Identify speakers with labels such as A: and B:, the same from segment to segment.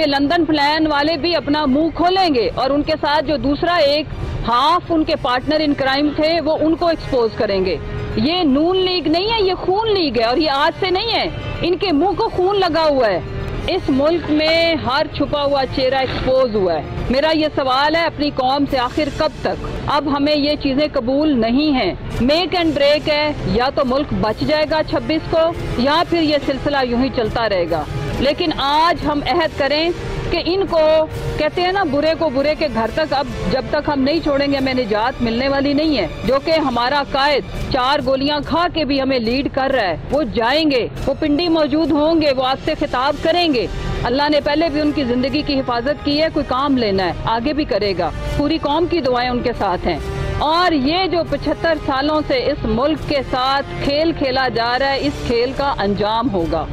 A: कि London plan वाले भी अपना मुंह खोलेंगे और उनके साथ जो दूसरा एक हाफ उनके पार्टनर इन क्राइम थे वो उनको एक्सपोज करेंगे। ये नून लीग नहीं है, ये खून लीग है और ये आज से नहीं है, इनके मुंह को खून लगा हुआ है। इस मुल्क में हर छुपा हुआ चेहरा एक्सपोज हुआ है। मेरा ये सवाल है अपनी कौम से, आखिर कब तक? अब हमें ये चीजें कबूल नहीं हैं। मेक एंड ब्रेक है, या तो मुल्क बच जाएगा 26 को या फिर ये सिलसिला यूं ही चलता रहेगा। लेकिन आज हम अहद करें कि इनको कहते हैं ना, बुरे को बुरे के घर तक अब जब तक हम नहीं छोड़ेंगे हमें निजात मिलने वाली नहीं है। जो कि हमारा कायद 4 गोलियां खा के भी हमें लीड कर रहा है, वो जाएंगे, वो पिंडी मौजूद होंगे, वो आपसे खिताब करेंगे। अल्लाह ने पहले भी उनकी जिंदगी की हिफाजत की है, कोई काम लेना है आगे भी करेगा। पूरी कौम की दुआएं उनके साथ हैं। और ये जो 75 सालों से इस मुल्क के साथ खेल खेला जा रहा है, इस खेल का अंजाम होगा।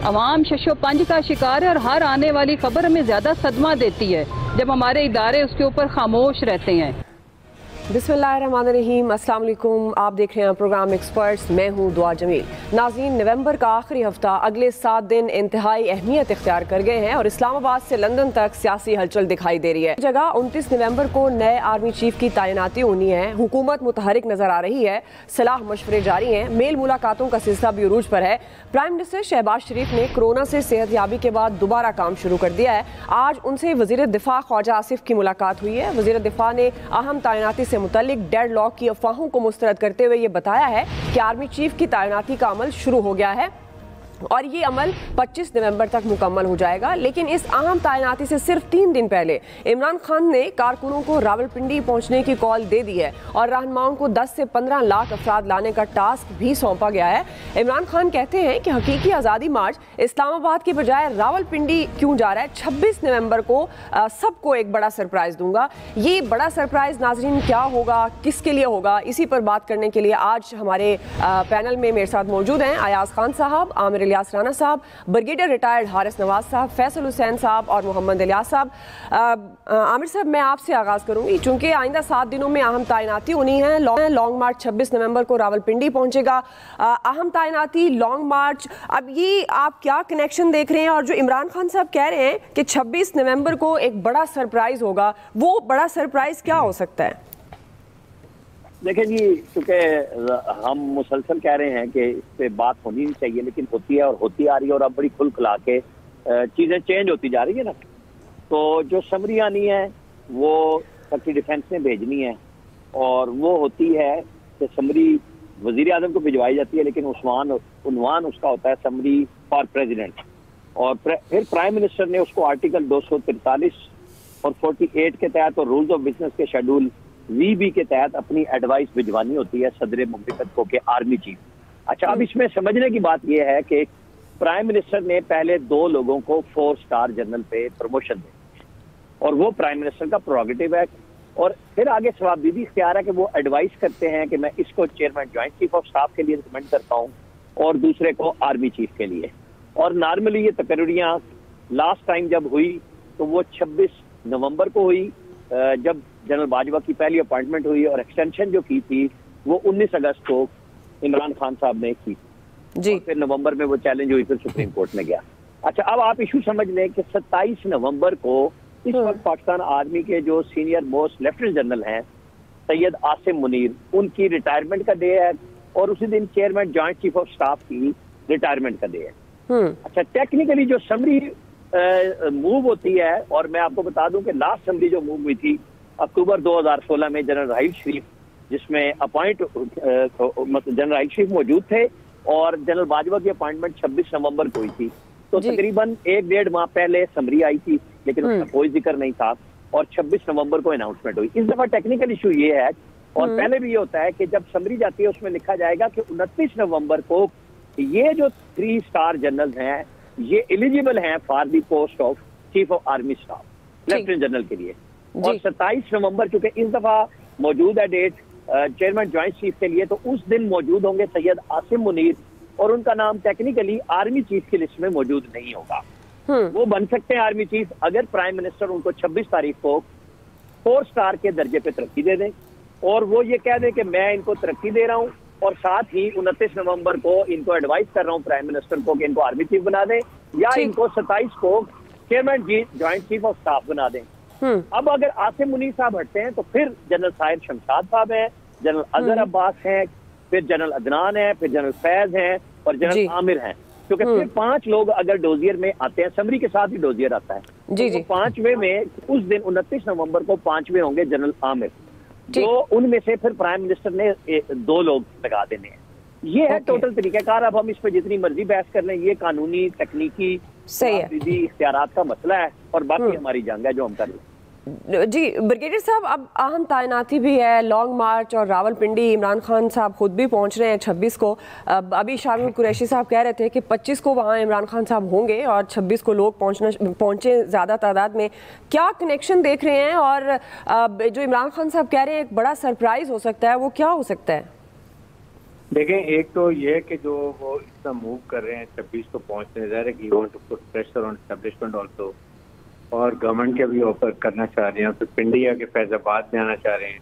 A: अवाम शशो पंज का शिकार है और हर आने वाली खबर हमें ज्यादा सदमा देती है जब हमारे इदारे उसके ऊपर खामोश रहते हैं।
B: बिस्मिल्लाहिर्रहमानिर्रहीम, अस्सलाम वालेकुम। आप देख रहे हैं प्रोग्राम एक्सपर्ट्स, मैं हूं दुआ जमील। नाज़रीन, नवंबर का आखिरी हफ्ता अगले 7 दिन इंतहाई अहमियत इख्तियार कर गए हैं और इस्लामाबाद से लंदन तक सियासी हलचल दिखाई दे रही है। जगह 29 नवंबर को नए आर्मी चीफ की तैनाती होनी है। हुकूमत मुतहरिक नजर आ रही है, सलाह मशवरे जारी हैं, मेल मुलाकातों का सिलसिला भी उरूज पर है। प्राइम मिनिस्टर शहबाज शरीफ ने कोरोना से सेहतयाबी के बाद दोबारा काम शुरू कर दिया है। आज उनसे वजीर दिफा ख्वाजा आसिफ की मुलाकात हुई है। वजीर दिफा ने अहम तैनाती से मुतल्लिक डेड लॉक की अफवाहों को मुस्तरद करते हुए ये बताया है कि आर्मी चीफ की तैनाती का अमल शुरू हो गया है और ये अमल 25 नवंबर तक मुकम्मल हो जाएगा। लेकिन इस अहम तैनाती से सिर्फ 3 दिन पहले इमरान खान ने कारकुनों को रावलपिंडी पहुंचने की कॉल दे दी है और रहनुमाओं को 10 से 15 लाख अफराद लाने का टास्क भी सौंपा गया है। इमरान खान कहते हैं कि हकीकी आज़ादी मार्च इस्लामाबाद की बजाय रावलपिंडी क्यों जा रहा है। 26 नवंबर को सबको एक बड़ा सरप्राइज दूंगा। ये बड़ा सरप्राइज नाजरीन क्या होगा, किसके लिए होगा, इसी पर बात करने के लिए आज हमारे पैनल में मेरे साथ मौजूद हैं अयाज खान साहब, आमिर इलियास राना साहब, ब्रिगेडियर रिटायर्ड हारिस नवाज साहब, फैसल हुसैन साहब और मोहम्मद इलियास साहब। आमिर साहब, मैं आपसे आगाज़ करूंगी चूंकि आइंदा 7 दिनों में अहम तैनाती होनी है। लॉन्ग मार्च 26 नवंबर को रावलपिंडी पहुंचेगा। अहम तैनाती, लॉन्ग मार्च, अब ये आप क्या कनेक्शन देख रहे हैं? और जो इमरान खान साहब कह रहे हैं कि 26 नवंबर को एक बड़ा सरप्राइज होगा, वो बड़ा सरप्राइज क्या हो सकता है?
C: देखिए जी, क्योंकि हम मुसलसल कह रहे हैं कि इस पे बात होनी नहीं चाहिए, लेकिन होती है और होती आ रही है और अब बड़ी खुल खुला के चीज़ें चेंज होती जा रही है ना। तो जो समरी आनी है वो सेक्रेटरी डिफेंस ने भेजनी है और वो होती है कि समरी वजीर आजम को भिजवाई जाती है, लेकिन उन्वान उसका होता है समरी फॉर प्रेजिडेंट। और फिर प्राइम मिनिस्टर ने उसको आर्टिकल 243 और 48 के तहत और रूल्स ऑफ बिजनेस के शेड्यूल VB के तहत अपनी एडवाइस भिजवानी होती है सदर मुमलिकत को के आर्मी चीफ। अच्छा, अब इसमें समझने की बात यह है कि प्राइम मिनिस्टर ने पहले 2 लोगों को 4 स्टार जनरल पे प्रमोशन दी और वो प्राइम मिनिस्टर का प्रोगेटिव है। और फिर आगे सवाबदीदी इख्तियार है कि वो एडवाइस करते हैं कि मैं इसको chairman joint chief of staff के लिए रिकमेंड करता हूँ और दूसरे को आर्मी चीफ के लिए। और नॉर्मली ये तकरीरियाँ लास्ट टाइम जब हुई तो वो 26 नवंबर को हुई जब जनरल बाजवा की पहली अपॉइंटमेंट हुई, और एक्सटेंशन जो की थी वो 19 अगस्त को इमरान खान साहब ने की जी। और फिर नवंबर में वो चैलेंज हुई, फिर सुप्रीम कोर्ट में गया। अच्छा, अब आप इशू समझ लें कि 27 नवंबर को इस वक्त पाकिस्तान आर्मी के जो सीनियर मोस्ट लेफ्टिनेंट जनरल हैं सैयद आसिम मुनीर, उनकी रिटायरमेंट का डे है और उसी दिन chairman joint chief of staff की रिटायरमेंट का डे है। अच्छा, टेक्निकली जो समरी मूव होती है, और मैं आपको बता दूं कि लास्ट समरी जो मूव हुई थी अक्टूबर 2016 में जनरल राहिल शरीफ, जिसमें मतलब जनरल राहिल शरीफ मौजूद थे और जनरल बाजवा की अपॉइंटमेंट 26 नवंबर को हुई थी। तो तकरीबन 1-1.5 माह पहले समरी आई थी, लेकिन उसका कोई जिक्र नहीं था और 26 नवंबर को अनाउंसमेंट हुई। इस दफा टेक्निकल इशू ये है, और पहले भी ये होता है कि जब समरी जाती है उसमें लिखा जाएगा कि 29 नवंबर को ये जो 3 स्टार जनरल हैं ये एलिजिबल हैं for the post of chief of army staff, lieutenant general के लिए। और 27 नवंबर चूंकि इस दफा मौजूद है डेट चेयरमैन ज्वाइंट चीफ के लिए, तो उस दिन मौजूद होंगे सैयद आसिम मुनीर और उनका नाम टेक्निकली आर्मी चीफ की लिस्ट में मौजूद नहीं होगा। वो बन सकते हैं आर्मी चीफ अगर प्राइम मिनिस्टर उनको 26 तारीख को 4 स्टार के दर्जे पे तरक्की दे दें और वो ये कह दें कि मैं इनको तरक्की दे रहा हूँ और साथ ही 29 नवंबर को इनको एडवाइस कर रहा हूँ प्राइम मिनिस्टर को कि इनको आर्मी चीफ बना दें, या इनको 27 को chairman ji joint chief of staff बना दें। अब अगर आसिम मुनीर साहब हटते हैं तो फिर जनरल साहिर शमशाद साहब हैं, जनरल अजहर अब्बास हैं, फिर जनरल अदनान है, फिर जनरल फैज हैं और जनरल आमिर हैं। क्योंकि फिर 5 लोग अगर डोजियर में आते हैं, समरी के साथ ही डोजियर आता है, तो 5वें में उस दिन 29 नवंबर को 5वें होंगे जनरल आमिर, जो उनमें से फिर प्राइम मिनिस्टर ने 2 लोग लगा देने हैं। ये है टोटल तरीकाकार। अब हम इस पर जितनी मर्जी बहस कर लें, ये कानूनी तकनीकी इख्तियारात का मसला है और बाकी हमारी जंग है जो हम कर लें।
B: जी ब्रिगेडियर साहब, अब अहम तैनाती भी है, लॉन्ग मार्च और रावलपिंडी इमरान खान साहब खुद भी पहुंच रहे हैं 26 को। अभी शामिल कुरैशी साहब कह रहे थे कि 25 को वहां इमरान खान साहब होंगे और 26 को लोग पहुंचे ज़्यादा तादाद में। क्या कनेक्शन देख रहे हैं और जो इमरान खान साहब कह रहे हैं एक बड़ा सरप्राइज हो सकता है, वो क्या हो सकता है?
D: देखें, एक तो ये है कि जो वो इतना मूव कर रहे हैं 26 को पहुंचने जा रहे हैं, want to put pressure on establishment also, और गवर्नमेंट के भी ऑफर करना चाह रहे हैं, फिर पिंडिया के फैजाबाद में आना चाह रहे हैं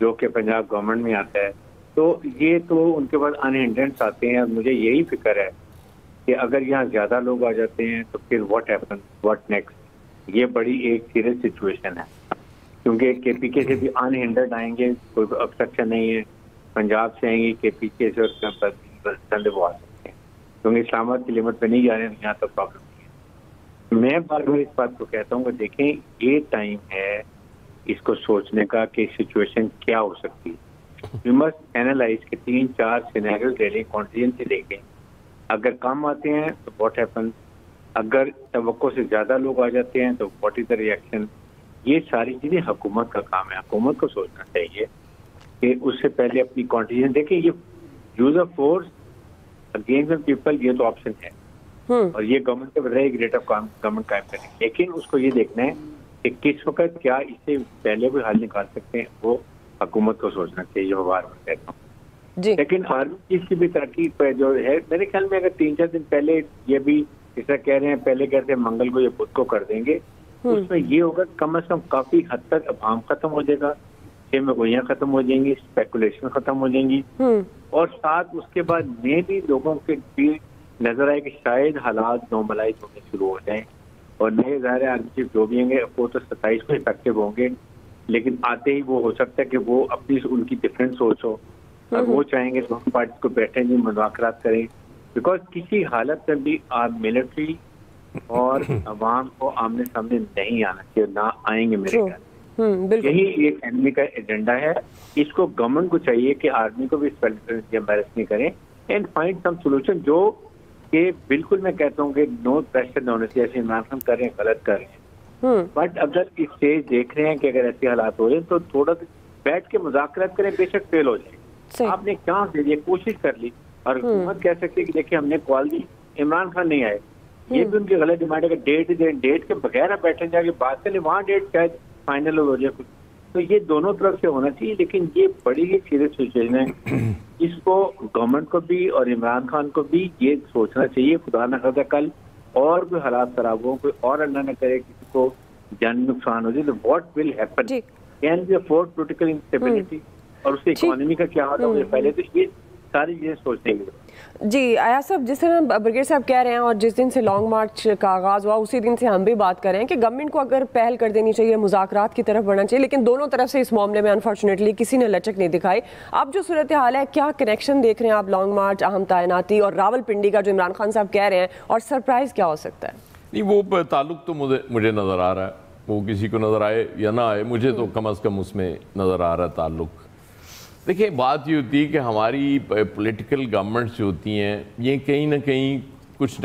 D: जो कि पंजाब गवर्नमेंट में आता है। तो ये तो उनके पास अनहिंड्रेंस आते हैं। मुझे यही फिक्र है कि अगर यहाँ ज़्यादा लोग आ जाते हैं तो फिर व्हाट हैपन, व्हाट नेक्स्ट। ये बड़ी एक सीरियस सिचुएशन है, क्योंकि KPK से भी अनहिंड्रेड आएंगे, कोई ऑब्स्ट्रक्शन नहीं है। पंजाब से आएंगे KPK से और संडे वो आ सकते हैं, क्योंकि इस्लामाबाद की लिमिट पे नहीं जा रहे हैं, यहाँ तो प्रॉब्लम नहीं है। मैं बार बार इस बात को कहता हूँ कि देखें, ये टाइम है इसको सोचने का कि सिचुएशन क्या हो सकती है। वी मस्ट एनालाइज के 3-4 सिनेरियोज ले लें, कॉन्टीजेंसी देखें। अगर कम आते हैं तो व्हाट हैपन, अगर तवक्को से ज़्यादा लोग आ जाते हैं तो व्हाट इज द रिएक्शन। ये सारी चीज़ें हुकूमत का काम है, हुकूमत को सोचना चाहिए कि उससे पहले अपनी कॉन्टीजेंसी देखें। ये use of force against people, ये तो ऑप्शन है और ये गवर्नमेंट के बजाय ग्रेट ऑफ गवर्नमेंट कायम करें, लेकिन उसको ये देखना है कि किस वक्त क्या इससे पहले कोई हल निकाल सकते हैं, वो हुकूमत को सोचना चाहिए। वो बार बार कहता हूँ। लेकिन आर्मी चीफ की भी तरक्की पर जो है, मेरे ख्याल में अगर 3-4 दिन पहले ये भी जैसा कह रहे हैं, पहले कहते हैं मंगल को ये बुध को कर देंगे, उसमें ये होगा कम से कम काफी हद तक अभाम खत्म हो जाएगा, में गोइयां खत्म हो जाएंगी, स्पेकुलेशन खत्म हो जाएंगी, और साथ उसके बाद में भी लोगों के भी नजर आए कि शायद हालात नॉर्मलाइज होने शुरू हो जाएं और नए ज़ाहिर आर्मी चीफ जो भी होंगे वो तो 27 को इफेक्टिव होंगे, लेकिन आते ही वो हो सकता है कि वो अपनी उनकी डिफरेंट सोच हो और वो चाहेंगे दोनों पार्टी को बैठे नहीं, मुज़ाकरात करें, बिकॉज किसी हालत में भी मिलिट्री और अवाम को आमने सामने नहीं आना चाहिए, ना आएंगे मेरे ख्याल। यही एक एनमी का एजेंडा है। इसको गवर्नमेंट को चाहिए कि आर्मी को भी एम्बैरेस नहीं करें एंड फाइंड सम सोल्यूशन, जो कि बिल्कुल मैं कहता हूँ कि नो प्रेशर होने से, जैसे इमरान खान कर रहे हैं गलत कर रहे हैं, बट अगर इस स्टेज देख रहे हैं कि अगर ऐसे हालात हो रहे हैं तो थोड़ा बैठ के मुज़ाकरात करें, बेशक फेल हो जाए, आपने चांस दे दिया, कोशिश कर ली, और हुकूमत कह सकती है कि देखिए हमने कॉल दी, इमरान खान नहीं आए, ये भी उनकी गलत डिमांड है कि डेट दें, डेट के बगैर बैठे जाके बात करें, वहाँ डेट शायद फाइनल हो जाए कुछ। तो ये दोनों तरफ से होना चाहिए, लेकिन ये बड़ी ही सीरियस सिचुएशन है। इसको गवर्नमेंट को भी और इमरान खान को भी ये सोचना चाहिए, खुदा न खासा कल और कोई हालात खराब हो, कोई और अल्लाह न करे किसी को जान नुकसान हो जाए, तो what will happen, can be afford political instability और उससे इकोनॉमी का क्या होता है पहले, तो ये सारी चीजें सोचने की।
B: जी आया साहब, जिस तरह ब्रिगेड साहब कह रहे हैं और जिस दिन से लॉन्ग मार्च का आगाज़ हुआ उसी दिन से हम भी बात कर रहे हैं कि गवर्नमेंट को अगर पहल कर देनी चाहिए, मुज़ाकरात की तरफ बढ़ना चाहिए, लेकिन दोनों तरफ से इस मामले में अनफॉर्चुनेटली किसी ने लचक नहीं दिखाई। अब जो सूरत हाल है, क्या कनेक्शन देख रहे हैं आप लॉन्ग मार्च, अहम तैनाती और रावलपिंडी का जो इमरान खान साहब कह रहे हैं, और सरप्राइज़ क्या हो सकता है?
E: नहीं, वो ताल्लुक तो मुझे नज़र आ रहा है, वो किसी को नज़र आए या ना आए, मुझे तो कम अज़ कम उसमें नज़र आ रहा है ताल्लुक। देखिए, बात ये होती है कि हमारी पॉलिटिकल गवर्नमेंट्स जो होती हैं ये कहीं ना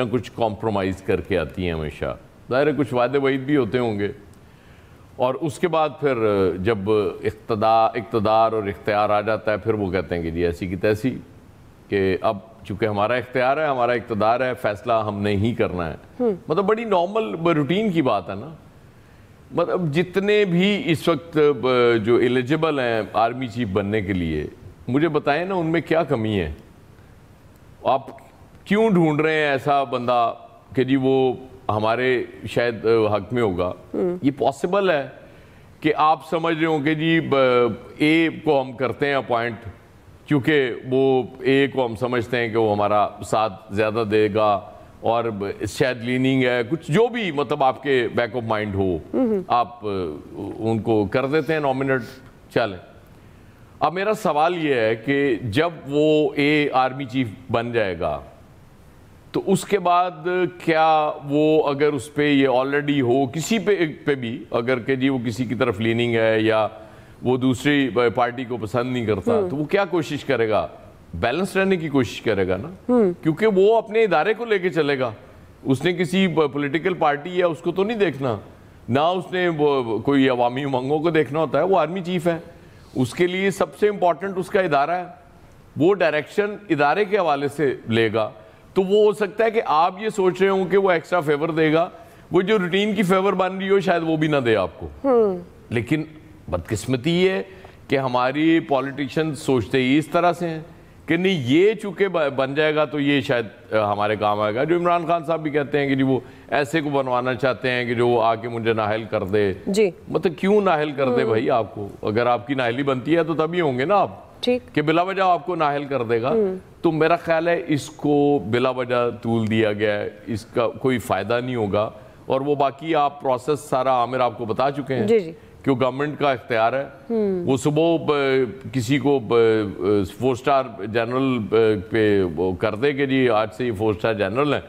E: कुछ कॉम्प्रोमाइज़ करके आती हैं हमेशा। ज़ाहिर है कुछ वादे वईद भी होते होंगे और उसके बाद फिर जब इक़्तिदार और इख्तियार आ जाता है, फिर वो कहते हैं कि जी ऐसी की तैसी, कि अब चूँकि हमारा इख्तियार है, हमारा इक़्तिदार है, फ़ैसला हमने ही करना है। मतलब बड़ी नॉर्मल रूटीन की बात है ना। मतलब जितने भी इस वक्त जो एलिजिबल हैं आर्मी चीफ बनने के लिए, मुझे बताएं ना उनमें क्या कमी है, आप क्यों ढूंढ रहे हैं ऐसा बंदा कि जी वो हमारे शायद हक में होगा। ये पॉसिबल है कि आप समझ रहे हो कि जी ए को हम करते हैं अपॉइंट क्योंकि वो ए को हम समझते हैं कि वो हमारा साथ ज़्यादा देगा और शायद लीनिंग है, कुछ जो भी मतलब आपके बैक ऑफ माइंड हो, आप उनको कर देते हैं नॉमिनेट, चलें। अब मेरा सवाल ये है कि जब वो आर्मी चीफ बन जाएगा तो उसके बाद क्या वो अगर उस पर ये ऑलरेडी हो किसी पे भी अगर के जी वो किसी की तरफ लीनिंग है या वो दूसरी पार्टी को पसंद नहीं करता, तो वो क्या कोशिश करेगा? बैलेंस रहने की कोशिश करेगा ना, क्योंकि वो अपने इदारे को लेके चलेगा। उसने किसी पॉलिटिकल पार्टी या उसको तो नहीं देखना ना, उसने कोई अवामी उमंगों को देखना होता है। वो आर्मी चीफ है, उसके लिए सबसे इंपॉर्टेंट उसका इदारा है, वो डायरेक्शन इदारे के हवाले से लेगा। तो वो हो सकता है कि आप ये सोच रहे हो कि वो एक्स्ट्रा फेवर देगा, वो जो रूटीन की फेवर बन रही हो शायद वो भी ना दे आपको। लेकिन बदकिस्मती ये है कि हमारी पॉलिटिशियन सोचते ही इस तरह से हैं कि नहीं ये चूंकि बन जाएगा तो ये शायद हमारे काम आएगा। जो इमरान खान साहब भी कहते हैं कि जी वो ऐसे को बनवाना चाहते हैं कि जो आके मुझे नाहल कर दे जी। मतलब क्यों नाहल कर दे भाई? आपको अगर आपकी नाहली बनती है तो तभी होंगे ना आप, ठीक कि बिला वजह आपको नाहल कर देगा। तो मेरा ख्याल है इसको बिला वजह तूल दिया गया है, इसका कोई फायदा नहीं होगा। और वो बाकी आप प्रोसेस सारा आमिर आपको बता चुके हैं जी जी। कि गवर्नमेंट का इख्तियार है, वो सुबह किसी को 4 स्टार जनरल पे कर दे कि जी आज से ये 4 स्टार जनरल है,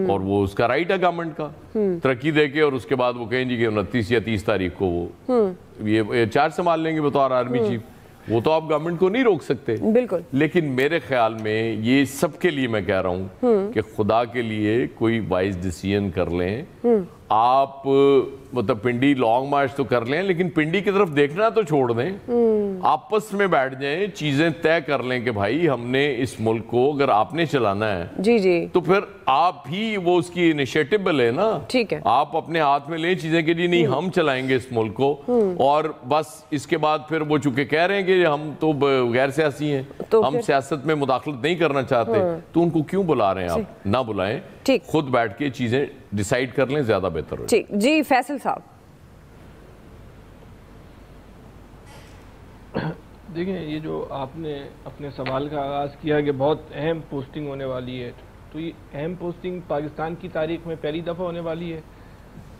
E: और वो उसका राइट है गवर्नमेंट का तरक्की दे के, और उसके बाद वो कहें जी कि 29 या 30 तारीख को वो ये चार्ज संभाल लेंगे बतौर आर्मी चीफ। वो तो आप गवर्नमेंट को नहीं रोक सकते बिल्कुल। लेकिन मेरे ख्याल में ये सबके लिए मैं कह रहा हूँ कि खुदा के लिए कोई वाइज डिसीजन कर लें। आप मतलब पिंडी लॉन्ग मार्च तो कर लें, लेकिन पिंडी की तरफ देखना तो छोड़ दें, आपस में बैठ जाएं, चीजें तय कर लें कि भाई हमने इस मुल्क को अगर आपने चलाना है जी जी, तो फिर आप ही वो उसकी इनिशिएटिव ले ना, ठीक है, आप अपने हाथ में लें चीजें कि जी नहीं हम चलाएंगे इस मुल्क को, और बस इसके बाद फिर वो चूंकि कह रहे हैं कि हम तो गैर सियासी हैं, तो हम सियासत में मुदाखलत नहीं करना चाहते, तो उनको क्यों बुला रहे हैं आप? ना बुलाएं, ठीक, खुद बैठ के चीजें डिसाइड कर लें, ज्यादा बेहतर हो।
B: ठीक जी, फैसल साहब।
F: देखिए, ये जो आपने अपने सवाल का आगाज़ किया कि बहुत अहम पोस्टिंग होने वाली है, तो ये अहम पोस्टिंग पाकिस्तान की तारीख में पहली दफ़ा होने वाली है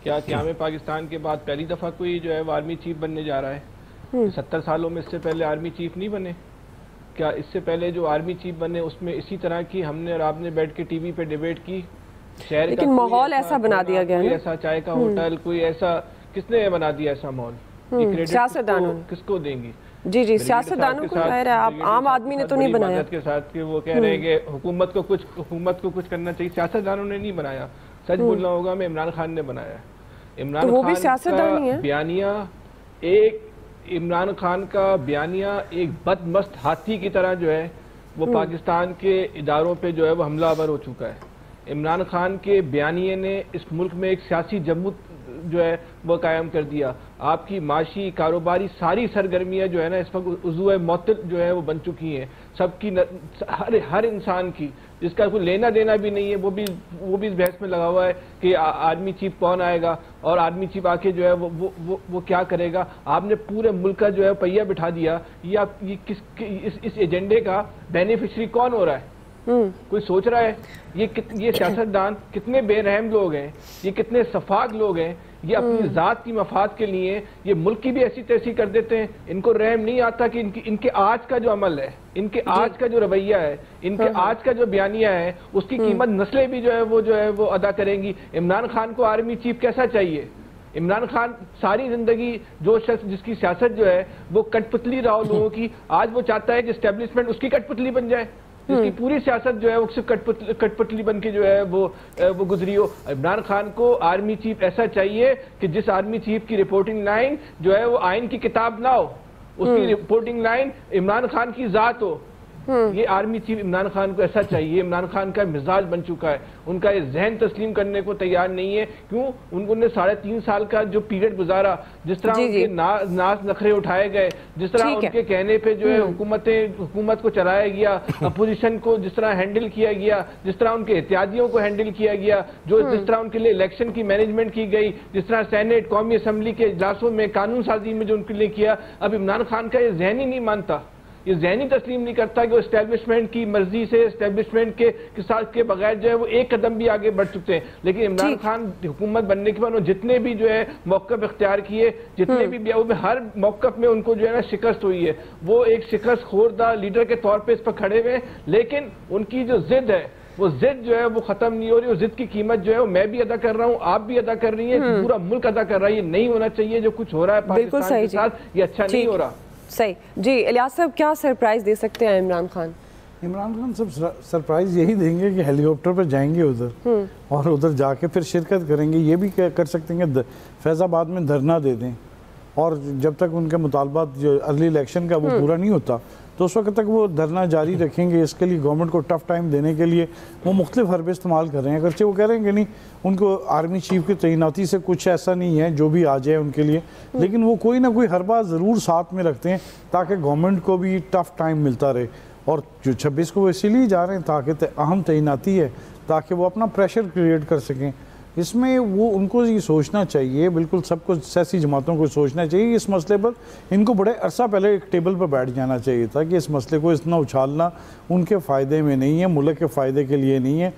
F: क्या? क़याम पाकिस्तान के बाद पहली दफ़ा कोई जो है वो आर्मी चीफ बनने जा रहा है। 70 सालों में इससे पहले आर्मी चीफ नहीं बने क्या? इससे पहले जो आर्मी चीफ बने उसमें इसी तरह की हमने और आपने बैठ के टीवी पे डिबेट की, शहर
B: लेकिन माहौल ऐसा बना दिया गया है,
F: ऐसा चाय का होटल, कोई ऐसा किसने बना दिया ऐसा माहौल?
B: सियासतदानों
F: किसको देंगी?
B: जी जी, सियासतदानों को जाहिर है, आप आम आदमी ने तो नहीं बनाया
F: के साथ कि वो कह रहे हैं कि हुकूमत को कुछ करना चाहिए। सियासतदानों ने नहीं बनाया, सच बोलना होगा, मैं इमरान खान ने बनाया। इमरान खान का बयानिया एक बदमस्त हाथी की तरह जो है वो पाकिस्तान के इदारों पे जो है वो हमलावर हो चुका है। इमरान खान के बयानिए ने इस मुल्क में एक सियासी जमूत जो है वो कायम कर दिया। आपकी माशी कारोबारी सारी सरगर्मियां जो है ना इस वक्त उज़्वे मौतिल जो है वो बन चुकी हैं सबकी, हर इंसान की, जिसका कोई लेना देना भी नहीं है, वो भी इस बहस में लगा हुआ है कि आर्मी चीफ कौन आएगा और आर्मी चीफ आके जो है वो क्या करेगा। आपने पूरे मुल्क का जो है पहिया बिठा दिया। ये इस एजेंडे का बेनिफिशरी कौन हो रहा है? कोई सोच रहा है? ये सियासतदान कितने बेरहम लोग हैं, ये कितने सफाक लोग हैं, ये अपनी जात की मफाद के लिए ये मुल्क की भी ऐसी तैसी कर देते हैं। इनको रहम नहीं आता कि इनके आज का जो अमल है, इनके आज का जो रवैया है, इनके आज का जो बयानिया है, उसकी कीमत नस्लें भी जो है वो अदा करेंगी। इमरान खान को आर्मी चीफ कैसा चाहिए? इमरान खान सारी जिंदगी जो शख्स जिसकी सियासत जो है वो कठपुतली रहा लोगों की, आज वो चाहता है कि एस्टेब्लिशमेंट उसकी कठपुतली बन जाए, जिसकी पूरी सियासत जो है वो सिर्फ कठपुतली बन के जो है वो गुजरी हो। इमरान खान को आर्मी चीफ ऐसा चाहिए कि जिस आर्मी चीफ की रिपोर्टिंग लाइन जो है वो आइन की किताब ना हो, उसकी रिपोर्टिंग लाइन इमरान खान की जात हो। ये आर्मी चीफ इमरान खान को ऐसा चाहिए। इमरान खान का मिजाज बन चुका है, उनका ये जहन तस्लीम करने को तैयार नहीं है। क्यों? उन्होंने 3.5 साल का जो पीरियड गुजारा, जिस तरह उनके नाज नखरे उठाए गए, जिस तरह उनके कहने पे जो है हुकूमत को चलाया गया, अपोजिशन को जिस तरह हैंडल किया गया, जिस तरह उनके एहतियातियों को हैंडल किया गया, जिस तरह उनके लिए इलेक्शन की मैनेजमेंट की गई, जिस तरह सेनेट कौमी असम्बली के इजलासों में कानून साजी में जो उनके लिए किया, अब इमरान खान का ये जहन ही नहीं मानता। ये जहनी तस्लीम नहीं करता कि वो इस्टेब्लिशमेंट की मर्जी से, इस्टेब्लिशमेंट के साथ के बगैर जो है वो एक कदम भी आगे बढ़ चुके हैं। लेकिन इमरान खान हुकूमत बनने के बाद उन्होंने जितने भी जो है मौक़िफ़ इख्तियार किए, जितने भी हर मौक़िफ़ में उनको जो है ना शिकस्त हुई है। वो एक शिकस्त खोरदा लीडर के तौर पर इस पर खड़े हुए, लेकिन उनकी जो जिद है वो जिद जो है वो खत्म नहीं हो रही। और जिद की कीमत जो है वो मैं भी अदा कर रहा हूँ, आप भी अदा कर रही है, पूरा मुल्क अदा कर रहा है। ये नहीं होना चाहिए जो कुछ हो रहा है पाकिस्तान के साथ, ये अच्छा नहीं हो रहा।
B: सही जी। इलियास साहब, क्या सरप्राइज दे सकते हैं इमरान खान?
G: इमरान खान सब सरप्राइज यही देंगे कि हेलीकॉप्टर पर जाएंगे उधर और उधर जाके फिर शिरकत करेंगे। ये भी कर सकते हैं कि फैज़ाबाद में धरना दे दें, और जब तक उनके मुतालबात जो अर्ली इलेक्शन का वो पूरा नहीं होता तो उस वक्त तक वो धरना जारी रखेंगे। इसके लिए गवर्नमेंट को टफ टाइम देने के लिए वो मुख्तलिफ हरबे इस्तेमाल कर रहे हैं। अगरचे वो कह रहे हैं कि नहीं, उनको आर्मी चीफ की तैनाती से कुछ ऐसा नहीं है जो भी आ जाए उनके लिए, लेकिन वो कोई ना कोई हरबा ज़रूर साथ में रखते हैं ताकि गवर्नमेंट को भी टफ टाइम मिलता रहे। और जो 26 को वो इसीलिए जा रहे हैं ताकि अहम तैनाती है, ताकि वो अपना प्रेशर क्रिएट कर सकें। इसमें वो उनको ये सोचना चाहिए, बिल्कुल सबको सियासी जमातों को सोचना चाहिए इस मसले पर। इनको बड़े अरसा पहले एक टेबल पर बैठ जाना चाहिए था कि इस मसले को इतना उछालना उनके फ़ायदे में नहीं है, मुल्क के फ़ायदे के लिए नहीं है।